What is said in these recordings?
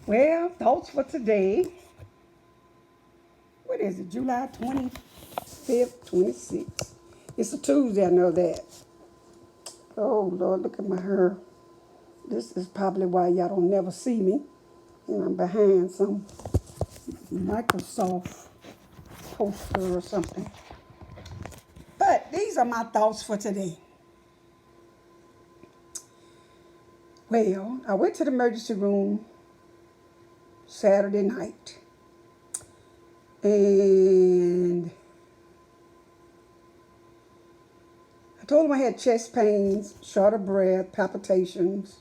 Well, thoughts for today. What is it? July 25th, 26th. It's a Tuesday, I know that. Oh, Lord, look at my hair. This is probably why y'all don't never see me. And I'm behind some Microsoft poster or something. But these are my thoughts for today. Well, I went to the emergency room Saturday night. And I told them I had chest pains, short of breath, palpitations,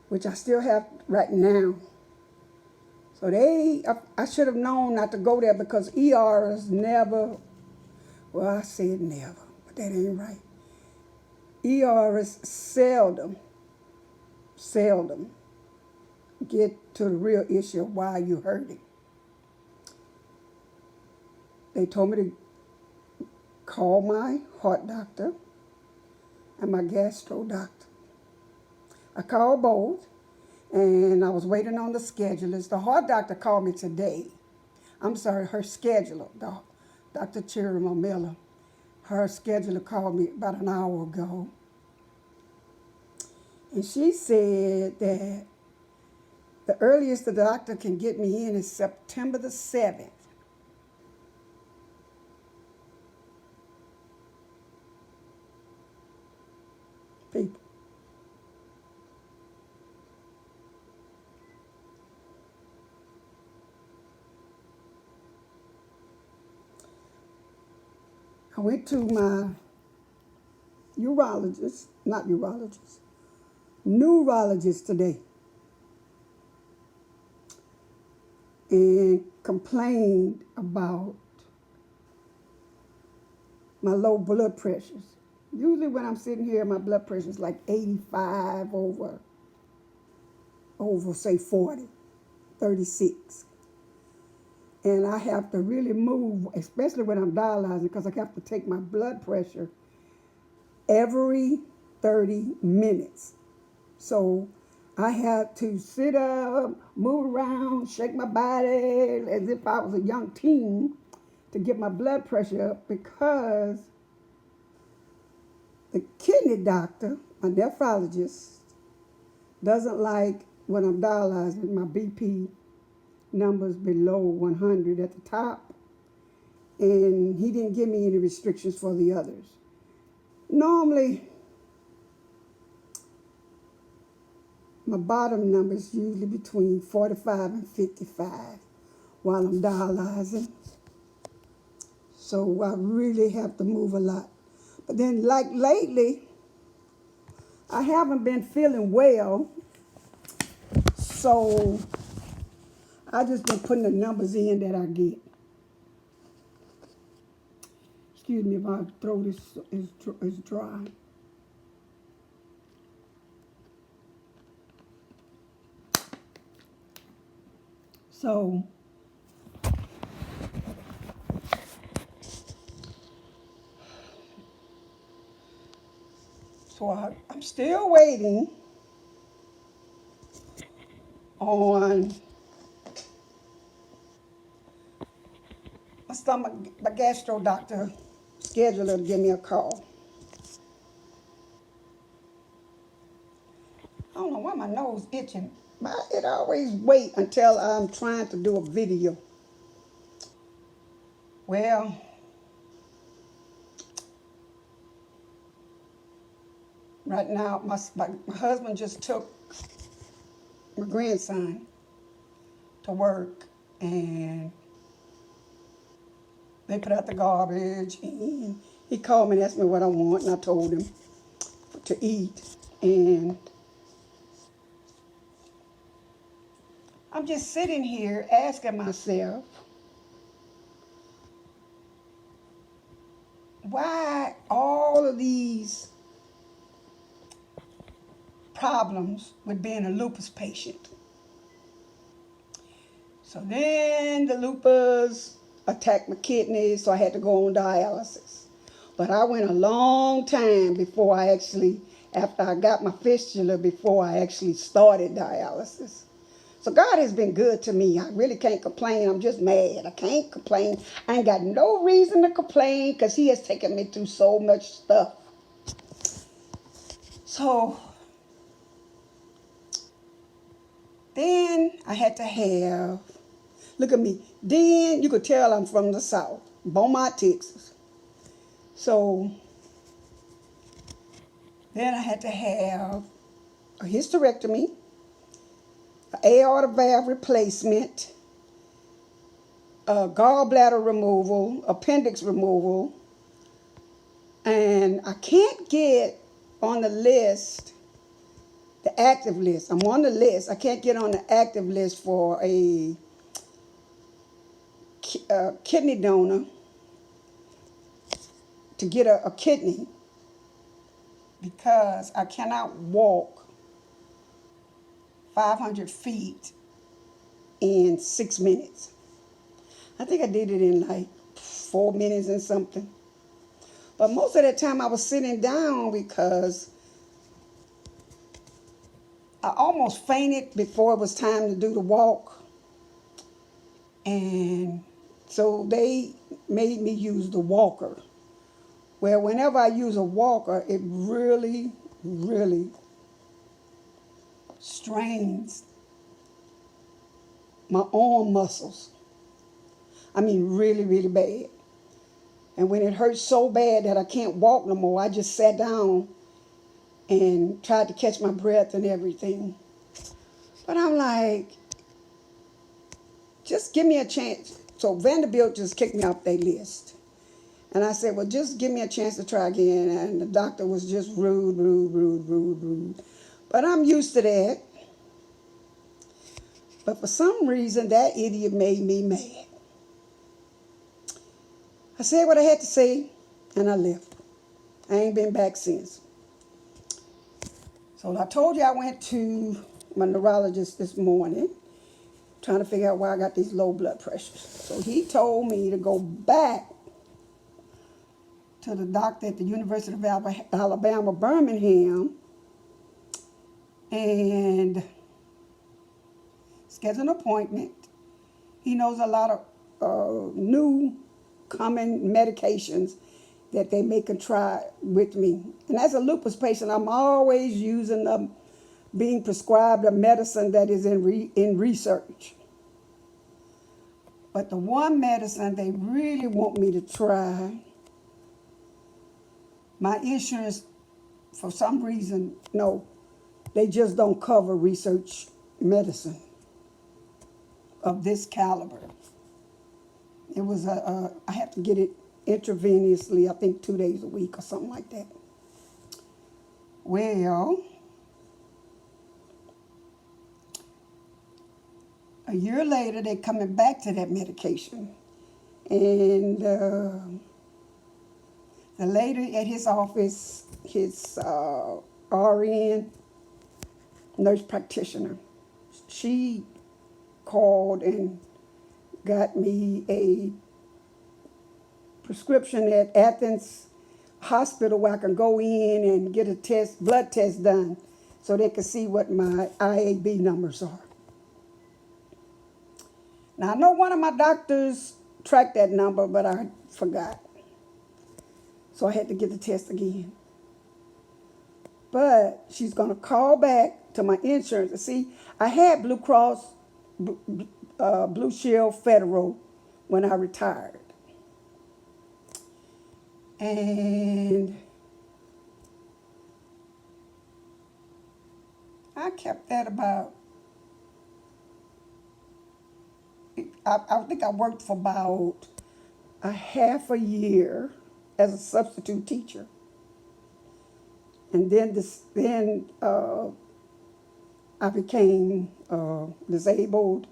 which I still have right now. So I should have known not to go there because ERs never, well, I said never, but that ain't right. ERs seldom get to the real issue of why you're hurting. They told me to call my heart doctor and my gastro doctor. I called both, and I was waiting on the schedulers. The heart doctor called me today. I'm sorry, her scheduler, Dr. Cherry Miller. Her scheduler called me about an hour ago. And she said that the earliest the doctor can get me in is September the 7th. People. I went to my neurologist today and complained about my low blood pressures. Usually when I'm sitting here, my blood pressure is like 85 over say 40, 36. And I have to really move, especially when I'm dialyzing, because I have to take my blood pressure every 30 minutes. So I had to sit up, move around, shake my body as if I was a young teen to get my blood pressure up because the kidney doctor, my nephrologist, doesn't like when I'm dialyzing my BP numbers below 100 at the top, and he didn't give me any restrictions for the others. Normally, my bottom number is usually between 45 and 55 while I'm dialyzing. So I really have to move a lot. But then like lately, I haven't been feeling well. So I just been putting the numbers in that I get. Excuse me if my throat is dry. So I'm still waiting on my gastro doctor scheduler to give me a call. I don't know why my nose itching. It always wait until I'm trying to do a video. Well, right now my husband just took my grandson to work, and they put out the garbage, and he called me and asked me what I want, and I told him to eat. And I'm just sitting here asking myself, why all of these problems with being a lupus patient? So then the lupus attacked my kidneys, so I had to go on dialysis. But I went a long time after I got my fistula, before I actually started dialysis. So God has been good to me. I really can't complain. I'm just mad. I can't complain. I ain't got no reason to complain because he has taken me through so much stuff. So then I had to have, look at me. Then you could tell I'm from the South, Beaumont, Texas. So then I had to have a hysterectomy, an aorta valve replacement, a gallbladder removal, appendix removal, and I can't get on the list, the active list. I'm on the list. I can't get on the active list for a kidney donor to get a kidney because I cannot walk 500 feet in 6 minutes. I think I did it in like 4 minutes and something. But most of that time I was sitting down because I almost fainted before it was time to do the walk. And so they made me use the walker. Well, whenever I use a walker, it really, really strains my arm muscles. I mean, really, really bad. And when it hurts so bad that I can't walk no more, I just sat down and tried to catch my breath and everything. But I'm like, just give me a chance. So Vanderbilt just kicked me off their list. And I said, well, just give me a chance to try again. And the doctor was just rude, rude, rude, rude, rude. But I'm used to that. But for some reason, that idiot made me mad. I said what I had to say, and I left. I ain't been back since. So I told you I went to my neurologist this morning, trying to figure out why I got these low blood pressures. So he told me to go back to the doctor at the University of Alabama, Birmingham, and schedule an appointment. He knows a lot of new common medications that they may can try with me. And as a lupus patient, I'm always using being prescribed a medicine that is in research. But the one medicine they really want me to try, my insurance, for some reason, no, they just don't cover research medicine of this caliber. It was I have to get it intravenously, I think 2 days a week or something like that. Well, a year later, they're coming back to that medication. And the lady at his office, his RN, nurse practitioner, she called and got me a prescription at Athens Hospital where I can go in and get a blood test done so they can see what my IAB numbers are. Now, I know one of my doctors tracked that number, but I forgot. So I had to get the test again. But she's going to call back to my insurance. And see, I had Blue Cross, Blue Shield Federal when I retired. And I kept that about, I think I worked for about a half a year as a substitute teacher. And then I became disabled.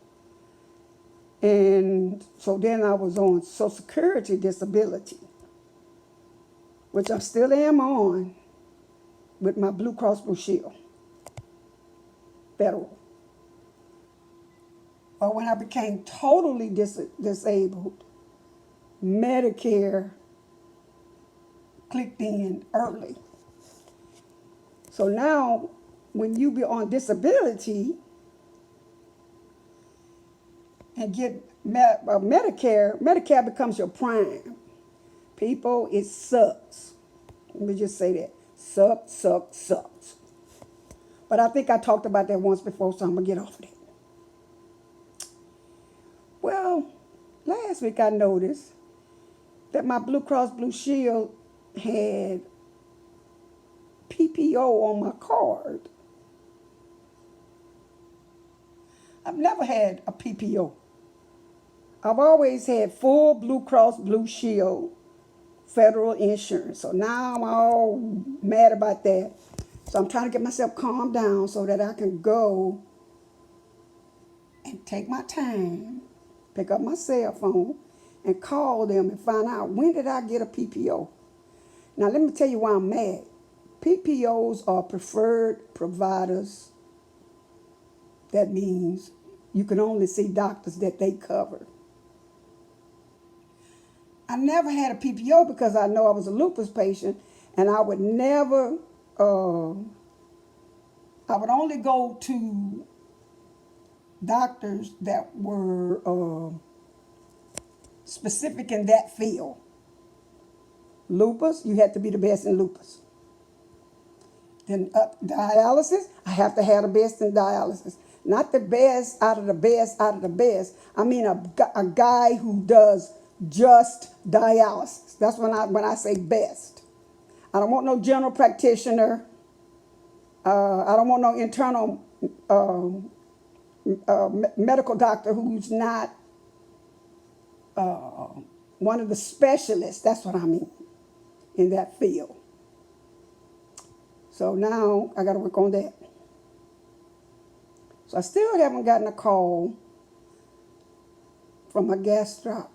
And so then I was on Social Security disability, which I still am on with my Blue Cross Blue Shield Federal. But when I became totally disabled, Medicare clicked in early. So now, when you be on disability, and get Medicare. Medicare becomes your prime. People, it sucks. Let me just say that. Sucks. But I think I talked about that once before, so I'm going to get off of that. Well, last week I noticed that my Blue Cross Blue Shield had PPO on my card. I've never had a PPO. I've always had full Blue Cross Blue Shield federal insurance. So now I'm all mad about that. So I'm trying to get myself calmed down so that I can go and take my time, pick up my cell phone, and call them and find out when did I get a PPO. Now let me tell you why I'm mad. PPOs are preferred providers. That means you can only see doctors that they cover. I never had a PPO because I know I was a lupus patient, and I would never, I would only go to doctors that were specific in that field. Lupus, you had to be the best in lupus. Then dialysis, I have to have the best in dialysis. Not the best out of the best out of the best. I mean a guy who does just dialysis. That's when I say best. I don't want no general practitioner. I don't want no internal medical doctor who's not one of the specialists. That's what I mean in that field. So now I got to work on that. So I still haven't gotten a call from a gastric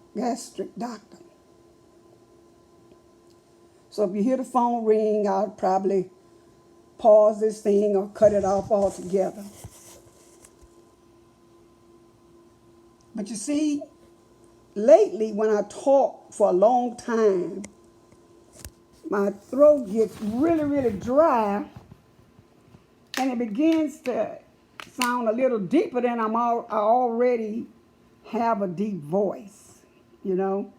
doctor. So if you hear the phone ring, I'll probably pause this thing or cut it off altogether. But you see, lately when I talk for a long time, my throat gets really, really dry, and it begins to sound a little deeper than I already have a deep voice, you know.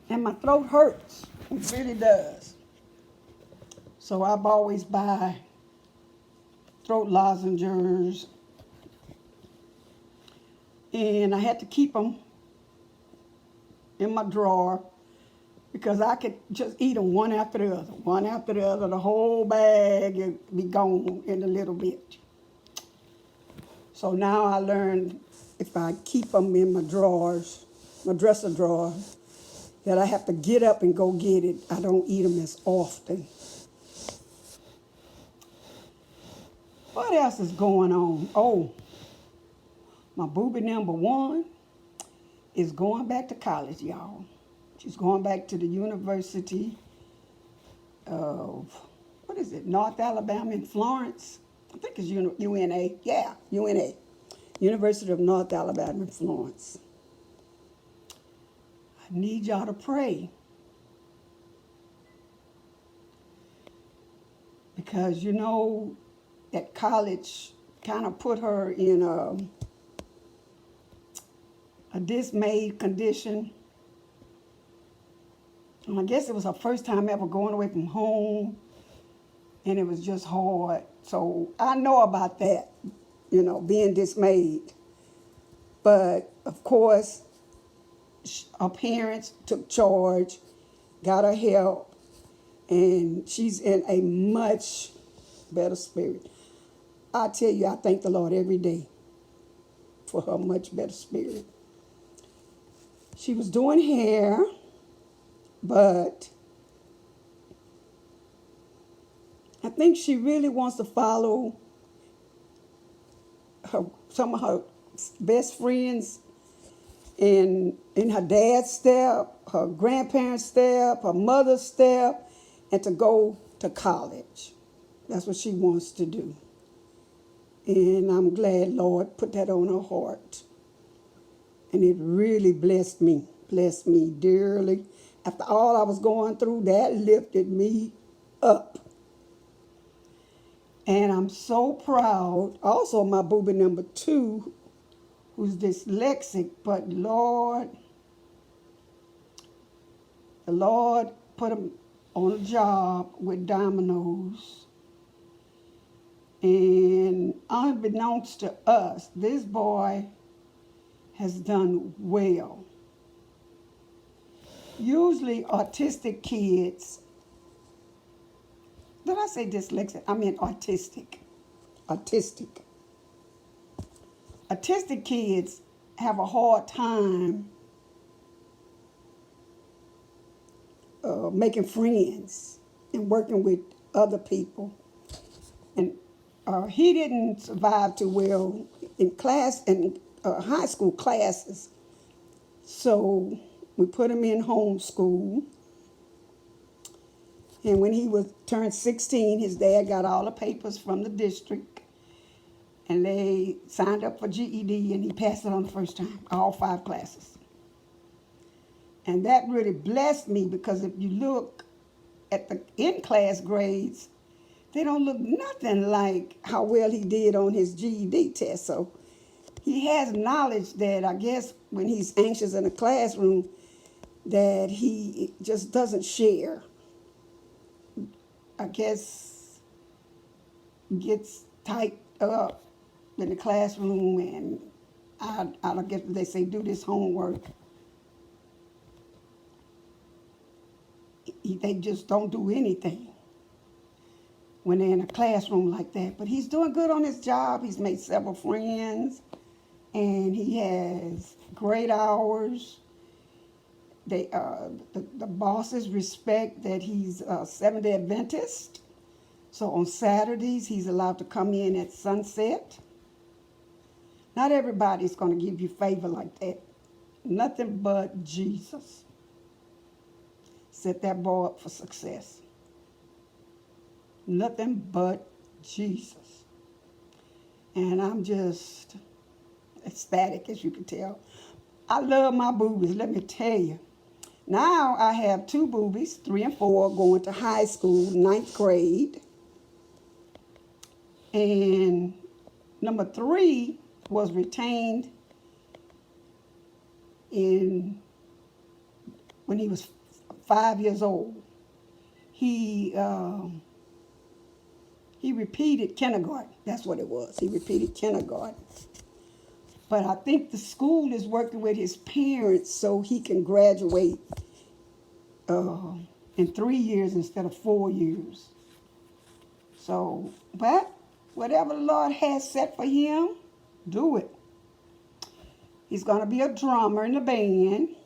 And my throat hurts. It really does. So I've always buy throat lozenges. And I had to keep them in my drawer because I could just eat them one after the other. The whole bag would be gone in a little bit. So now I learned if I keep them in my drawers, my dresser drawer, that I have to get up and go get it. I don't eat them as often. What else is going on? Oh, my booby number one is going back to college, y'all. She's going back to the University of, North Alabama in Florence. I think it's UNA. Yeah, UNA. University of North Alabama in Florence. I need y'all to pray. Because, you know, that college kind of put her in a dismayed condition. And I guess it was her first time ever going away from home, and it was just hard. So I know about that, you know, being dismayed. But, of course, her parents took charge, got her help, and she's in a much better spirit. I tell you, I thank the Lord every day for her much better spirit. She was doing hair, but I think she really wants to follow some of her best friends in her dad's step, her grandparents' step, her mother's step, and to go to college. That's what she wants to do. And I'm glad Lord put that on her heart. And it really blessed me dearly. After all I was going through, that lifted me up. And I'm so proud. Also, my booby number 2, who's dyslexic, but Lord, the Lord put him on a job with Domino's. And unbeknownst to us, this boy has done well. Usually autistic kids, did I say dyslexic? I meant autistic. Autistic. Autistic kids have a hard time making friends and working with other people. And he didn't survive too well in class and high school classes. So we put him in homeschool. And when he was turned 16, his dad got all the papers from the district, and they signed up for GED, and he passed it on the first time, all 5 classes. And that really blessed me, because if you look at the in-class grades, they don't look nothing like how well he did on his GED test. So he has knowledge that, I guess, when he's anxious in a classroom, that he just doesn't share. I guess gets tight up in the classroom, and I guess they say do this homework. They just don't do anything when they're in a classroom like that. But he's doing good on his job. He's made several friends, and he has great hours. The bosses respect that he's a Seventh-day Adventist. So on Saturdays, he's allowed to come in at sunset. Not everybody's going to give you favor like that. Nothing but Jesus set that boy up for success. Nothing but Jesus. And I'm just ecstatic, as you can tell. I love my boobies, let me tell you. Now I have 2 boobies, 3 and 4, going to high school, 9th grade. And number 3 was retained when he was 5 years old. He repeated kindergarten. That's what it was. He repeated kindergarten. But I think the school is working with his parents so he can graduate in 3 years instead of 4 years. So, but whatever the Lord has set for him, do it. He's going to be a drummer in the band.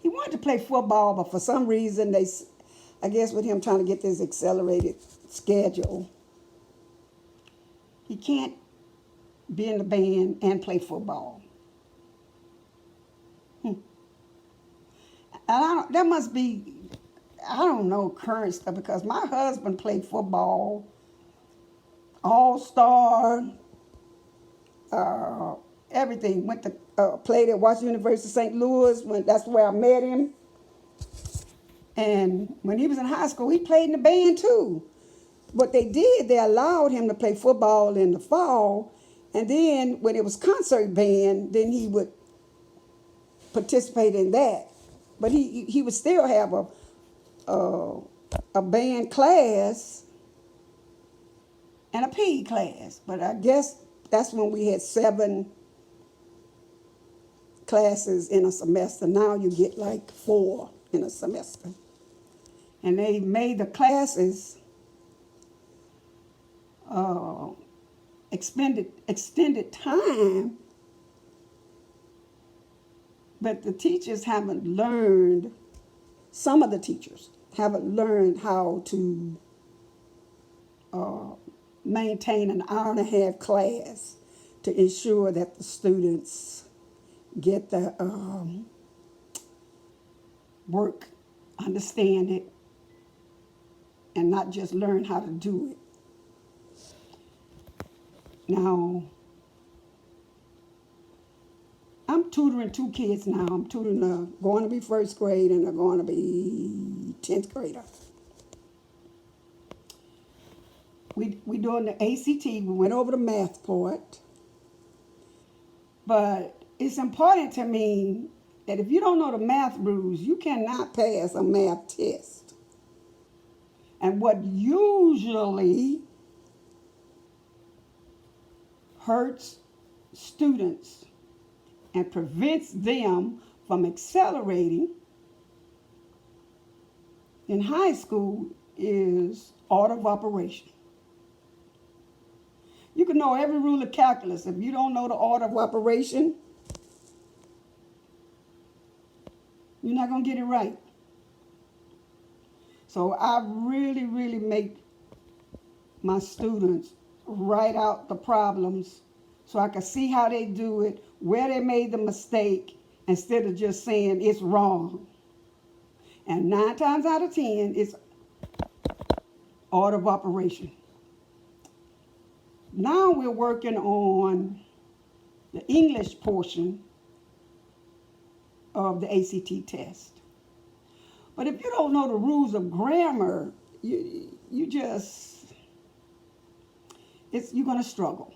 He wanted to play football, but for some reason, I guess with him trying to get this accelerated schedule, he can't be in the band and play football. And that must be, I don't know, current stuff, because my husband played football, all-star, everything. Went to played at Washington University, St. Louis. That's where I met him. And when he was in high school, he played in the band too. What they did, they allowed him to play football in the fall, and then when it was concert band, then he would participate in that. But he would still have a band class and a PE class. But I guess that's when we had 7 classes in a semester. Now you get like 4 in a semester. And they made the classes extended time, but the teachers haven't learned, some of the teachers haven't learned how to maintain an hour-and-a-half class to ensure that the students get the work, understand it, and not just learn how to do it. Now, I'm tutoring 2 kids now. I'm tutoring going to be 1st grade and going to be 10th grader. we doing the ACT. We went over the math part. But it's important to me that if you don't know the math rules, you cannot pass a math test. And what usually hurts students and prevents them from accelerating in high school is order of operation. You can know every rule of calculus. If you don't know the order of operation, you're not going to get it right. So I really, really make my students write out the problems so I can see how they do it, where they made the mistake, instead of just saying it's wrong. And 9 times out of 10, it's order of operation. Now we're working on the English portion of the ACT test. But if you don't know the rules of grammar, you're going to struggle.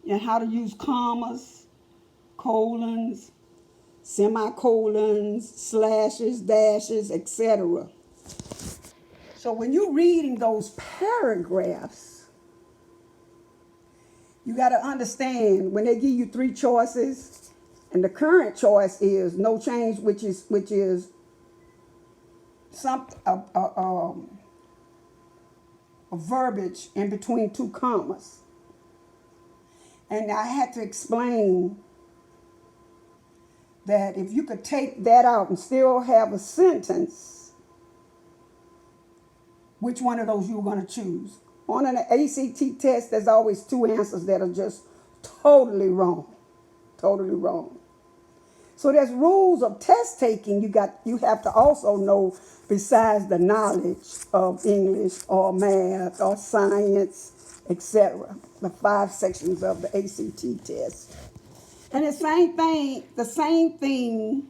And how to use commas, colons, semicolons, slashes, dashes, etc. So when you're reading those paragraphs, you got to understand when they give you 3 choices, and the current choice is no change, which is some a verbiage in between 2 commas. And I had to explain that if you could take that out and still have a sentence, which one of those you were going to choose. On an ACT test, there's always 2 answers that are just totally wrong. Totally wrong. So there's rules of test taking you have to also know, besides the knowledge of English or math or science, etc. The 5 sections of the ACT test. And the same thing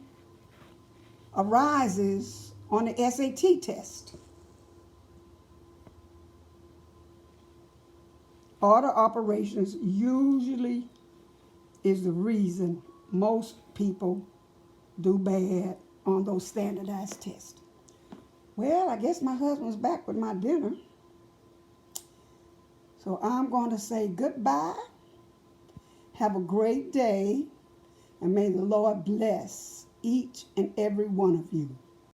arises on the SAT test. Order operations usually is the reason most people do bad on those standardized tests. Well, I guess my husband's back with my dinner. So I'm going to say goodbye. Have a great day. And may the Lord bless each and every one of you.